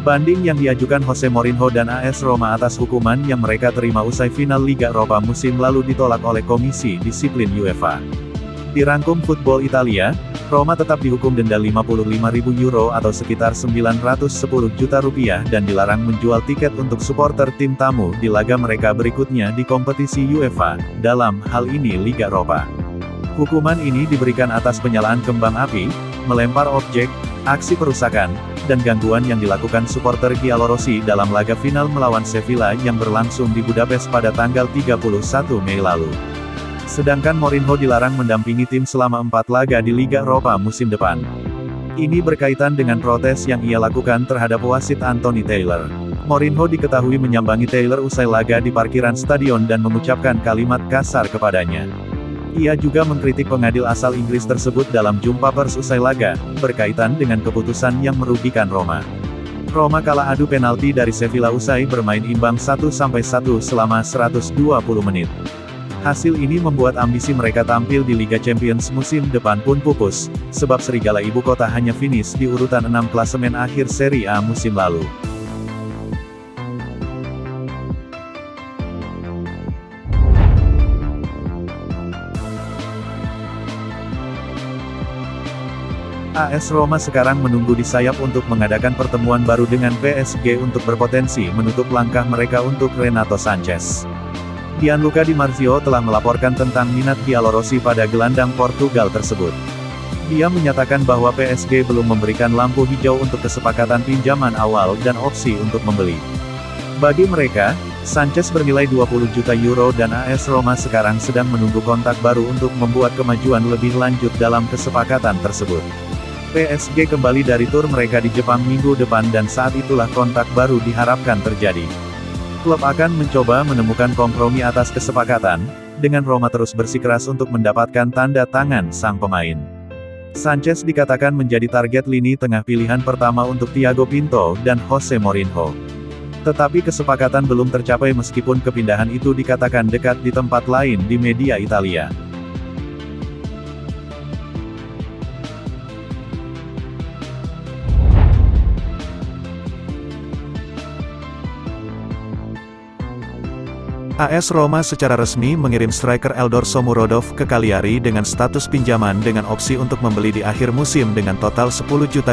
Banding yang diajukan Jose Mourinho dan AS Roma atas hukuman yang mereka terima usai final Liga Eropa musim lalu ditolak oleh Komisi Disiplin UEFA. Dirangkum Football Italia, Roma tetap dihukum denda €55.000 atau sekitar Rp910 juta dan dilarang menjual tiket untuk supporter tim tamu di laga mereka berikutnya di kompetisi UEFA, dalam hal ini Liga Eropa. Hukuman ini diberikan atas penyalaan kembang api, melempar objek, aksi perusakan, dan gangguan yang dilakukan supporter Giallorossi dalam laga final melawan Sevilla yang berlangsung di Budapest pada tanggal 31 Mei lalu. Sedangkan Mourinho dilarang mendampingi tim selama 4 laga di Liga Eropa musim depan. Ini berkaitan dengan protes yang ia lakukan terhadap wasit Anthony Taylor. Mourinho diketahui menyambangi Taylor usai laga di parkiran stadion dan mengucapkan kalimat kasar kepadanya. Ia juga mengkritik pengadil asal Inggris tersebut dalam jumpa pers usai laga, berkaitan dengan keputusan yang merugikan Roma. Roma kalah adu penalti dari Sevilla usai bermain imbang 1-1 selama 120 menit. Hasil ini membuat ambisi mereka tampil di Liga Champions musim depan pun pupus, sebab Serigala Ibu Kota hanya finish di urutan 6 klasemen akhir Serie A musim lalu. AS Roma sekarang menunggu di sayap untuk mengadakan pertemuan baru dengan PSG untuk berpotensi menutup langkah mereka untuk Renato Sanches. Gianluca Di Marzio telah melaporkan tentang minat Giallorossi pada gelandang Portugal tersebut. Dia menyatakan bahwa PSG belum memberikan lampu hijau untuk kesepakatan pinjaman awal dan opsi untuk membeli. Bagi mereka, Sanches bernilai €20 juta dan AS Roma sekarang sedang menunggu kontak baru untuk membuat kemajuan lebih lanjut dalam kesepakatan tersebut. PSG kembali dari tur mereka di Jepang minggu depan dan saat itulah kontak baru diharapkan terjadi. Klub akan mencoba menemukan kompromi atas kesepakatan, dengan Roma terus bersikeras untuk mendapatkan tanda tangan sang pemain. Sanches dikatakan menjadi target lini tengah pilihan pertama untuk Thiago Pinto dan Jose Mourinho. Tetapi kesepakatan belum tercapai meskipun kepindahan itu dikatakan dekat di tempat lain di media Italia. AS Roma secara resmi mengirim striker Eldor Shomurodov ke Cagliari dengan status pinjaman dengan opsi untuk membeli di akhir musim dengan total €10 juta.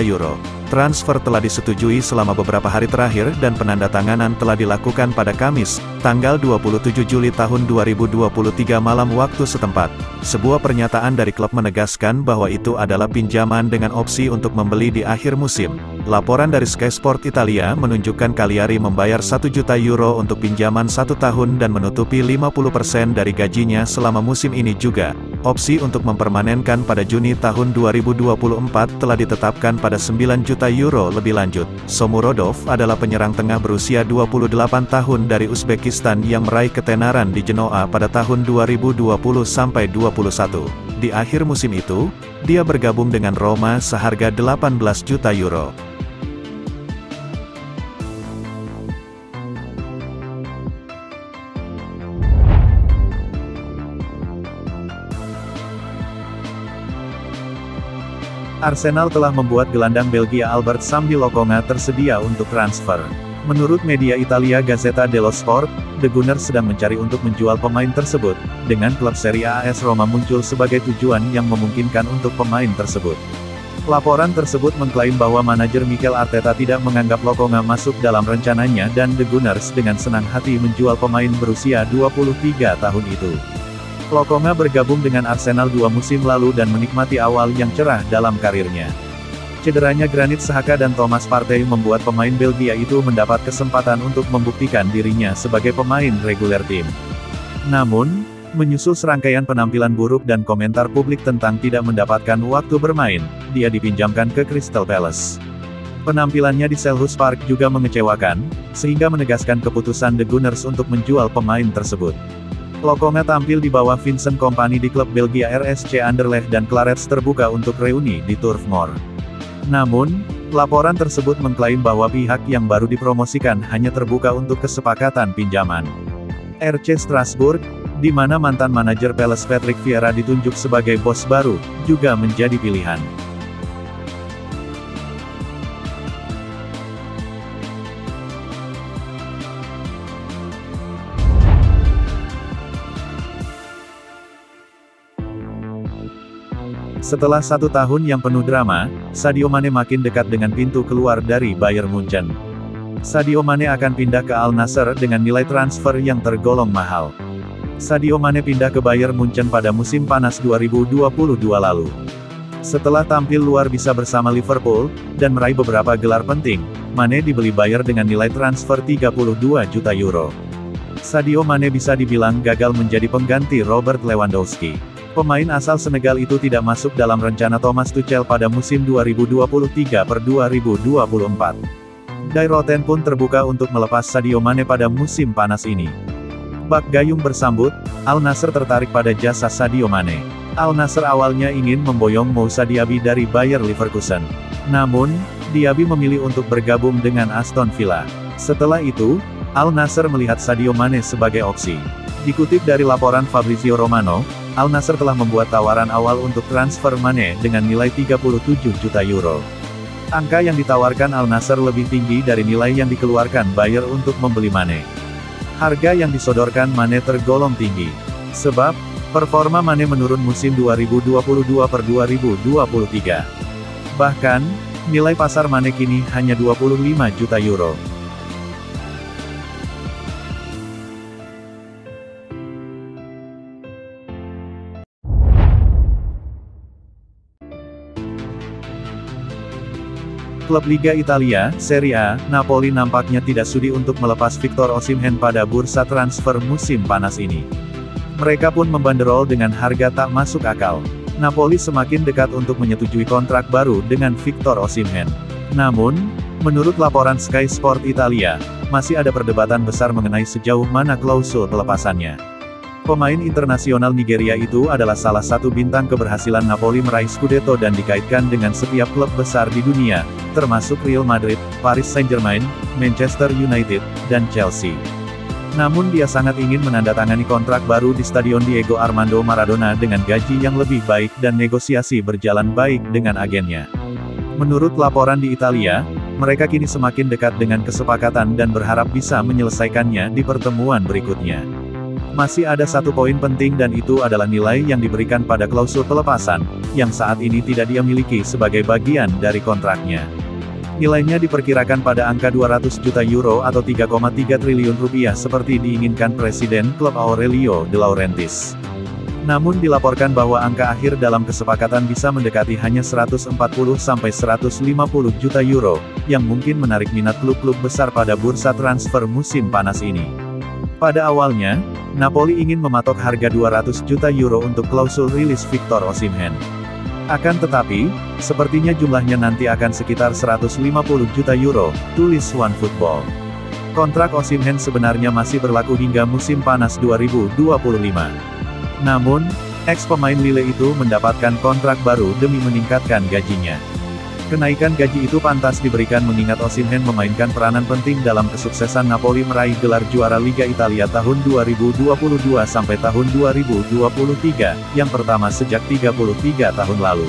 Transfer telah disetujui selama beberapa hari terakhir dan penandatanganan telah dilakukan pada Kamis, tanggal 27 Juli tahun 2023 malam waktu setempat. Sebuah pernyataan dari klub menegaskan bahwa itu adalah pinjaman dengan opsi untuk membeli di akhir musim. Laporan dari Sky Sport Italia menunjukkan Cagliari membayar €1 juta untuk pinjaman 1 tahun dan menutupi 50% dari gajinya selama musim ini juga. Opsi untuk mempermanenkan pada Juni tahun 2024 telah ditetapkan pada €9 juta lebih lanjut. Shomurodov adalah penyerang tengah berusia 28 tahun dari Uzbekistan yang meraih ketenaran di Genoa pada tahun 2020-21. Di akhir musim itu, dia bergabung dengan Roma seharga €18 juta. Arsenal telah membuat gelandang Belgia Albert Sambi Lokonga tersedia untuk transfer. Menurut media Italia Gazzetta dello Sport, The Gunners sedang mencari untuk menjual pemain tersebut, dengan klub Serie A AS Roma muncul sebagai tujuan yang memungkinkan untuk pemain tersebut. Laporan tersebut mengklaim bahwa manajer Mikel Arteta tidak menganggap Lokonga masuk dalam rencananya dan The Gunners dengan senang hati menjual pemain berusia 23 tahun itu. Lokonga bergabung dengan Arsenal 2 musim lalu dan menikmati awal yang cerah dalam karirnya. Cederanya Granit Xhaka dan Thomas Partey membuat pemain Belgia itu mendapat kesempatan untuk membuktikan dirinya sebagai pemain reguler tim. Namun, menyusul serangkaian penampilan buruk dan komentar publik tentang tidak mendapatkan waktu bermain, dia dipinjamkan ke Crystal Palace. Penampilannya di Selhurst Park juga mengecewakan, sehingga menegaskan keputusan The Gunners untuk menjual pemain tersebut. Lokonga tampil di bawah Vincent Kompany di klub Belgia RSC Anderlecht dan Clarets terbuka untuk reuni di Turf Moor. Namun, laporan tersebut mengklaim bahwa pihak yang baru dipromosikan hanya terbuka untuk kesepakatan pinjaman. RC Strasbourg, di mana mantan manajer Palace Patrick Vieira ditunjuk sebagai bos baru, juga menjadi pilihan. Setelah 1 tahun yang penuh drama, Sadio Mane makin dekat dengan pintu keluar dari Bayern Munchen. Sadio Mane akan pindah ke Al Nassr dengan nilai transfer yang tergolong mahal. Sadio Mane pindah ke Bayern Munchen pada musim panas 2022 lalu. Setelah tampil luar biasa bersama Liverpool, dan meraih beberapa gelar penting, Mane dibeli Bayern dengan nilai transfer 32 juta euro. Sadio Mane bisa dibilang gagal menjadi pengganti Robert Lewandowski. Pemain asal Senegal itu tidak masuk dalam rencana Thomas Tuchel pada musim 2023-2024. Die Rotten pun terbuka untuk melepas Sadio Mane pada musim panas ini. Bak Gayung bersambut, Al Nassr tertarik pada jasa Sadio Mane. Al Nassr awalnya ingin memboyong Moussa Diaby dari Bayer Leverkusen. Namun, Diaby memilih untuk bergabung dengan Aston Villa. Setelah itu, Al Nassr melihat Sadio Mane sebagai opsi. Dikutip dari laporan Fabrizio Romano, Al Nassr telah membuat tawaran awal untuk transfer Mane dengan nilai 37 juta euro. Angka yang ditawarkan Al Nassr lebih tinggi dari nilai yang dikeluarkan Bayer untuk membeli Mane. Harga yang disodorkan Mane tergolong tinggi. Sebab, performa Mane menurun musim 2022-2023. Bahkan, nilai pasar Mane kini hanya 25 juta euro. Klub Liga Italia, Serie A, Napoli nampaknya tidak sudi untuk melepas Victor Osimhen pada bursa transfer musim panas ini. Mereka pun membanderol dengan harga tak masuk akal. Napoli semakin dekat untuk menyetujui kontrak baru dengan Victor Osimhen. Namun, menurut laporan Sky Sport Italia, masih ada perdebatan besar mengenai sejauh mana klausul pelepasannya. Pemain internasional Nigeria itu adalah salah satu bintang keberhasilan Napoli meraih Scudetto dan dikaitkan dengan setiap klub besar di dunia, termasuk Real Madrid, Paris Saint-Germain, Manchester United, dan Chelsea. Namun dia sangat ingin menandatangani kontrak baru di Stadion Diego Armando Maradona dengan gaji yang lebih baik dan negosiasi berjalan baik dengan agennya. Menurut laporan di Italia, mereka kini semakin dekat dengan kesepakatan dan berharap bisa menyelesaikannya di pertemuan berikutnya. Masih ada satu poin penting dan itu adalah nilai yang diberikan pada klausul pelepasan, yang saat ini tidak dia miliki sebagai bagian dari kontraknya. Nilainya diperkirakan pada angka 200 juta euro atau 3,3 triliun rupiah seperti diinginkan Presiden klub Aurelio De Laurentiis. Namun dilaporkan bahwa angka akhir dalam kesepakatan bisa mendekati hanya 140 sampai 150 juta euro, yang mungkin menarik minat klub-klub besar pada bursa transfer musim panas ini. Pada awalnya, Napoli ingin mematok harga 200 juta euro untuk klausul rilis Victor Osimhen. Akan tetapi, sepertinya jumlahnya nanti akan sekitar 150 juta euro, tulis OneFootball. Kontrak Osimhen sebenarnya masih berlaku hingga musim panas 2025. Namun, ex-pemain Lille itu mendapatkan kontrak baru demi meningkatkan gajinya. Kenaikan gaji itu pantas diberikan mengingat Osimhen memainkan peranan penting dalam kesuksesan Napoli meraih gelar juara Liga Italia tahun 2022 sampai tahun 2023, yang pertama sejak 33 tahun lalu.